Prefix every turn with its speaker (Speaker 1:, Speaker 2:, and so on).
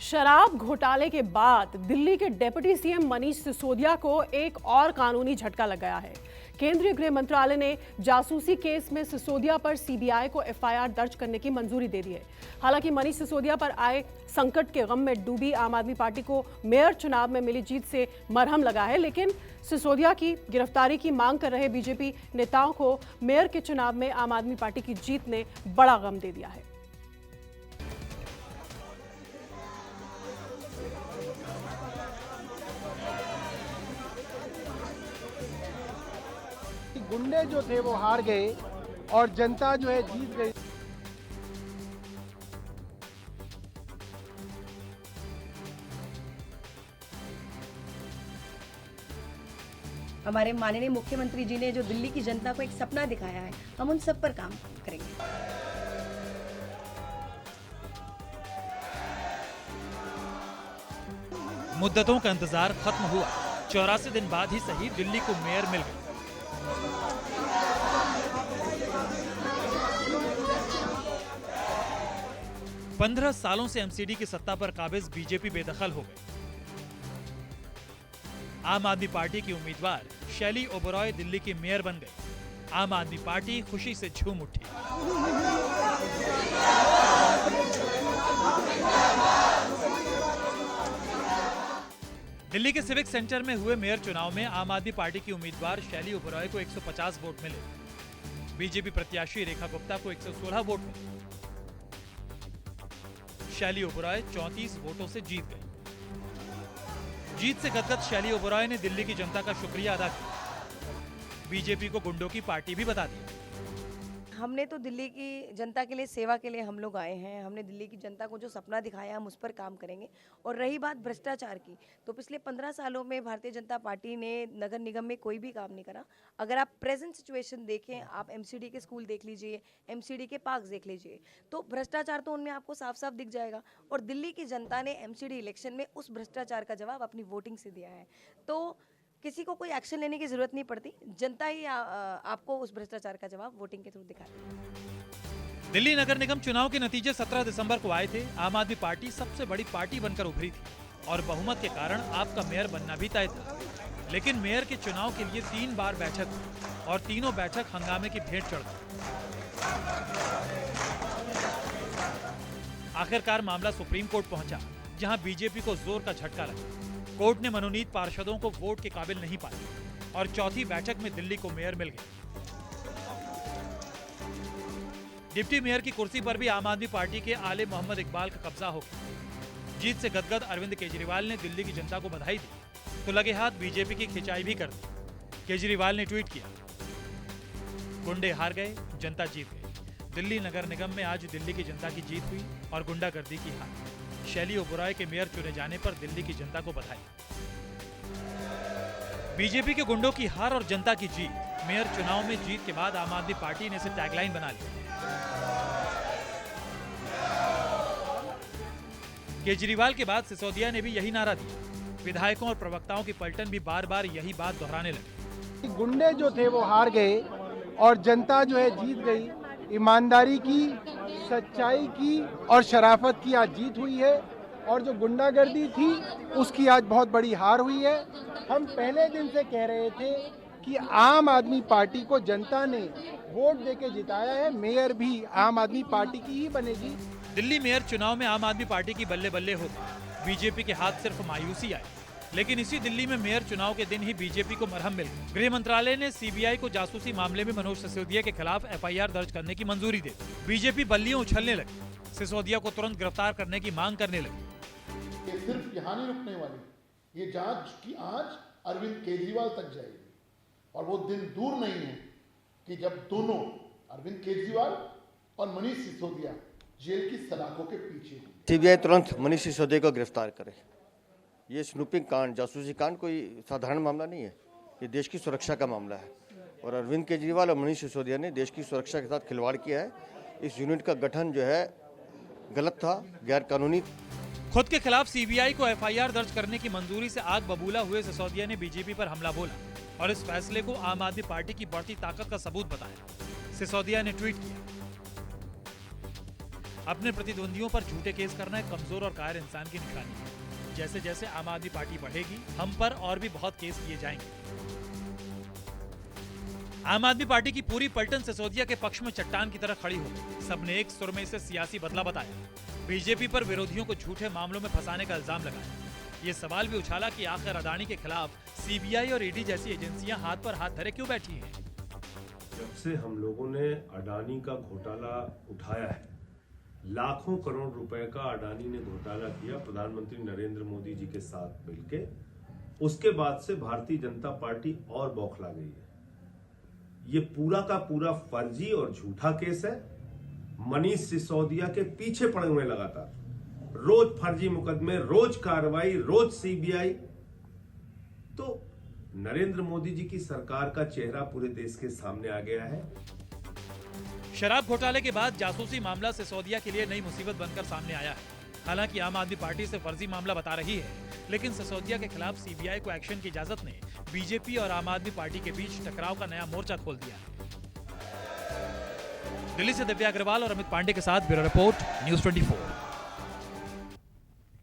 Speaker 1: शराब घोटाले के बाद दिल्ली के डिप्टी सीएम मनीष सिसोदिया को एक और कानूनी झटका लग गया है। केंद्रीय गृह मंत्रालय ने जासूसी केस में सिसोदिया पर सीबीआई को एफआईआर दर्ज करने की मंजूरी दे दी है। हालांकि मनीष सिसोदिया पर आए संकट के गम में डूबी आम आदमी पार्टी को मेयर चुनाव में मिली जीत से मरहम लगा है, लेकिन सिसोदिया की गिरफ्तारी की मांग कर रहे बीजेपी नेताओं को मेयर के चुनाव में आम आदमी पार्टी की जीत ने बड़ा गम दे दिया है।
Speaker 2: गुंडे जो थे वो हार गए और जनता जो है जीत गई।
Speaker 3: हमारे माननीय मुख्यमंत्री जी ने जो दिल्ली की जनता को एक सपना दिखाया है, हम उन सब पर काम करेंगे।
Speaker 4: मुद्दतों का इंतजार खत्म हुआ। 84 दिन बाद ही सही दिल्ली को मेयर मिल गई। पंद्रह सालों से एमसीडी की सत्ता पर काबिज बीजेपी बेदखल हो गई। आम आदमी पार्टी की उम्मीदवार शैली ओबरॉय दिल्ली की मेयर बन गई। आम आदमी पार्टी खुशी से झूम उठी। दिल्ली के सिविक सेंटर में हुए मेयर चुनाव में आम आदमी पार्टी की उम्मीदवार शैली ओबरॉय को 150 वोट मिले। बीजेपी प्रत्याशी रेखा गुप्ता को 116 वोट मिले। शैली ओबरॉय 34 वोटों से जीत गई। जीत से गदगद शैली ओबरॉय ने दिल्ली की जनता का शुक्रिया अदा किया। बीजेपी को गुंडों की पार्टी भी बता दी।
Speaker 3: हमने तो दिल्ली की जनता के लिए सेवा के लिए हम लोग आए हैं। हमने दिल्ली की जनता को जो सपना दिखाया हम उस पर काम करेंगे। और रही बात भ्रष्टाचार की, तो पिछले 15 सालों में भारतीय जनता पार्टी ने नगर निगम में कोई भी काम नहीं करा। अगर आप प्रेजेंट सिचुएशन देखें, आप एमसीडी के स्कूल देख लीजिए, एमसीडी के पार्क देख लीजिए, तो भ्रष्टाचार तो उनमें आपको साफ साफ दिख जाएगा। और दिल्ली की जनता ने एमसीडी इलेक्शन में उस भ्रष्टाचार का जवाब अपनी वोटिंग से दिया है। तो किसी को कोई एक्शन लेने की जरूरत नहीं पड़ती, जनता ही आपको उस भ्रष्टाचार का जवाब वोटिंग के थ्रू दिखाती है।
Speaker 4: दिल्ली नगर निगम चुनाव के नतीजे 17 दिसंबर को आए थे। आम आदमी पार्टी सबसे बड़ी पार्टी बनकर उभरी थी और बहुमत के कारण आपका मेयर बनना भी तय था। लेकिन मेयर के चुनाव के लिए 3 बार बैठक हुई और तीनों बैठक हंगामे की भेंट चढ़ गई। आखिरकार मामला सुप्रीम कोर्ट पहुंचा, जहां बीजेपी को जोर का झटका लगा। कोर्ट ने मनोनीत पार्षदों को वोट के काबिल नहीं पाया और चौथी बैठक में दिल्ली को मेयर मिल गई। डिप्टी मेयर की कुर्सी पर भी आम आदमी पार्टी के आले मोहम्मद इकबाल का कब्जा हो गया। जीत से गदगद अरविंद केजरीवाल ने दिल्ली की जनता को बधाई दी तो लगे हाथ बीजेपी की खिंचाई भी कर दी। केजरीवाल ने ट्वीट किया, गुंडे हार गए, जनता जीत गई। दिल्ली नगर निगम में आज दिल्ली की जनता की जीत हुई और गुंडागर्दी की हार। शैली ओबरॉय के मेयर चुने जाने पर दिल्ली की जनता को बधाई। बीजेपी के गुंडों की हार और जनता की जीत। मेयर चुनाव में जीत के बाद आम आदमी पार्टी ने इसे टैगलाइन बना लिया। केजरीवाल के बाद सिसोदिया ने भी यही नारा दिया। विधायकों और प्रवक्ताओं की पलटन भी बार बार यही बात दोहराने लगी।
Speaker 2: गुंडे जो थे वो हार गए और जनता जो है जीत गई। ईमानदारी की, सच्चाई की और शराफत की आज जीत हुई है और जो गुंडागर्दी थी उसकी आज बहुत बड़ी हार हुई है। हम पहले दिन से कह रहे थे कि आम आदमी पार्टी को जनता ने वोट देके जिताया है, मेयर भी आम आदमी पार्टी की ही बनेगी।
Speaker 4: दिल्ली मेयर चुनाव में आम आदमी पार्टी की बल्ले बल्ले होती। बीजेपी के हाथ सिर्फ मायूसी आई, लेकिन इसी दिल्ली में मेयर चुनाव के दिन ही बीजेपी को मरहम मिल गई। गृह मंत्रालय ने सीबीआई को जासूसी मामले में मनोज सिसोदिया के खिलाफ एफआईआर दर्ज करने की मंजूरी दे दी। बीजेपी बल्लियां उछलने लगी, सिसोदिया को तुरंत गिरफ्तार करने की मांग करने लगी।
Speaker 5: ये सिर्फ यहाँ नहीं रुकने वाली, ये जांच की आंच अरविंद केजरीवाल तक जाएगी और वो दिन दूर नहीं है कि जब दोनों अरविंद केजरीवाल और मनीष सिसोदिया जेल की सलाखों के पीछे होंगे।
Speaker 6: सीबीआई तुरंत मनीष सिसोदिया को गिरफ्तार करे। ये स्नूपिंग कांड, जासूसी कांड कोई साधारण मामला नहीं है, ये देश की सुरक्षा का मामला है और अरविंद केजरीवाल और मनीष सिसोदिया ने देश की सुरक्षा के साथ खिलवाड़ किया है। इस यूनिट का गठन जो है गलत था, गैर कानूनी।
Speaker 4: खुद के खिलाफ सीबीआई को एफआईआर दर्ज करने की मंजूरी से आग बबूला हुए सिसोदिया ने बीजेपी पर हमला बोला और इस फैसले को आम आदमी पार्टी की बढ़ती ताकत का सबूत बताया। सिसोदिया ने ट्वीट किया, अपने प्रतिद्वंदियों पर झूठे केस करना एक कमजोर और कायर इंसान की निशानी है। जैसे जैसे आम आदमी पार्टी बढ़ेगी, हम पर और भी बहुत केस किए जाएंगे। आम आदमी पार्टी की पूरी पलटन सिसोदिया के पक्ष में चट्टान की तरह खड़ी हो गई। सबने एक सुर में इसे सियासी बदला बताया। बीजेपी पर विरोधियों को झूठे मामलों में फंसाने का इल्जाम लगाया। ये सवाल भी उछाला कि आखिर अडानी के खिलाफ सीबीआई और ईडी जैसी एजेंसियां हाथ पर हाथ धरे क्यों बैठी हैं?
Speaker 7: जब से हम लोगों ने अडानी का घोटाला उठाया है, लाखों करोड़ रुपए का अडानी ने घोटाला किया प्रधानमंत्री नरेंद्र मोदी जी के साथ मिलके, उसके बाद से भारतीय जनता पार्टी और बौखला गई है। ये पूरा का पूरा फर्जी और झूठा केस है। मनीष सिसोदिया के पीछे पड़े हुए लगातार, रोज फर्जी मुकदमे, रोज कार्रवाई, रोज सीबीआई। तो नरेंद्र मोदी जी की सरकार का चेहरा पूरे देश के सामने आ गया है।
Speaker 4: शराब घोटाले के बाद जासूसी मामला सिसोदिया के लिए नई मुसीबत बनकर सामने आया है। हालांकि आम आदमी पार्टी से फर्जी मामला बता रही है, लेकिन सिसोदिया के खिलाफ सीबीआई को एक्शन की इजाजत ने बीजेपी और आम आदमी पार्टी के बीच टकराव का नया मोर्चा खोल दिया है। दिल्ली से दिव्या अग्रवाल और अमित पांडे के साथ ब्यूरो रिपोर्ट, न्यूज़ 24।